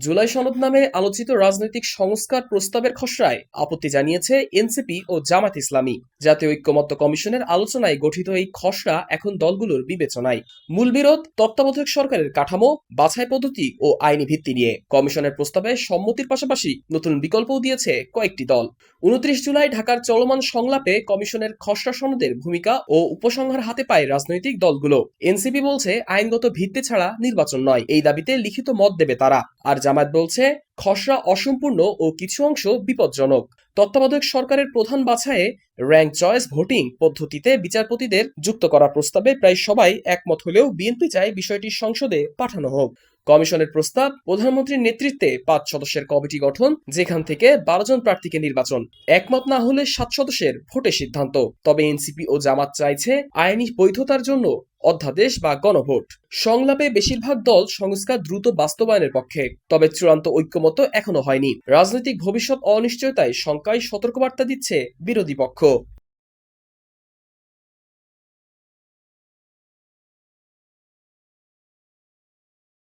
জুলাই সনদ নামে আলোচিত রাজনৈতিক সংস্কার প্রস্তাবের খসড়ায় আপত্তি জানিয়েছে এনসিপি ও জামাত ইসলামী। জাতীয় ঐক্যমত্য কমিশনের আলোচনায় গঠিত এই খসড়া এখন দলগুলোর বিবেচনায়। মূল বিরোধ তত্ত্বাবধায়ক সরকারের কাঠামো, বাছাই পদ্ধতি ও আইনি ভিত্তি নিয়ে। কমিশনের প্রস্তাবে সম্মতির পাশাপাশি নতুন বিকল্পও দিয়েছে কয়েকটি দল। ২৯ জুলাই ঢাকার চলমান সংলাপে কমিশনের খসড়া সনদের ভূমিকা ও উপসংহার হাতে পায় রাজনৈতিক দলগুলো। এনসিপি বলছে আইনগত ভিত্তি ছাড়া নির্বাচন নয়, এই দাবিতে লিখিত মত দেবে তারা। আর জামায়াত বলছে খসড়া অসম্পূর্ণ ও কিছু অংশ বিপজ্জনক। তত্ত্বাবধায়ক সরকারের প্রধান বাছাইয়ে র্যাঙ্ক চয়েস ভোটিং পদ্ধতিতে বিচারপতিদের যুক্ত করার প্রস্তাবে প্রায় সবাই একমত হলেও বিএনপি চায় বিষয়টি সংসদে পাঠানো হোক। কমিশনের প্রস্তাব, প্রধানমন্ত্রীর নেতৃত্বে ৫ সদস্যের কমিটি গঠন, যেখান থেকে ১২ জন প্রার্থীকে নির্বাচন, একমত না হলে ৭ সদস্যের ভোটে সিদ্ধান্ত। তবে এনসিপি ও জামাত চাইছে আইনি বৈধতার জন্য অধ্যাদেশ বা গণভোট। সংলাপে বেশিরভাগ দল সংস্কার দ্রুত বাস্তবায়নের পক্ষে, তবে চূড়ান্ত ঐক্যমত্য এখনো হয়নি। রাজনৈতিক ভবিষ্যৎ অনিশ্চয়তায় শঙ্কায় সতর্কবার্তা দিচ্ছে বিরোধী পক্ষ।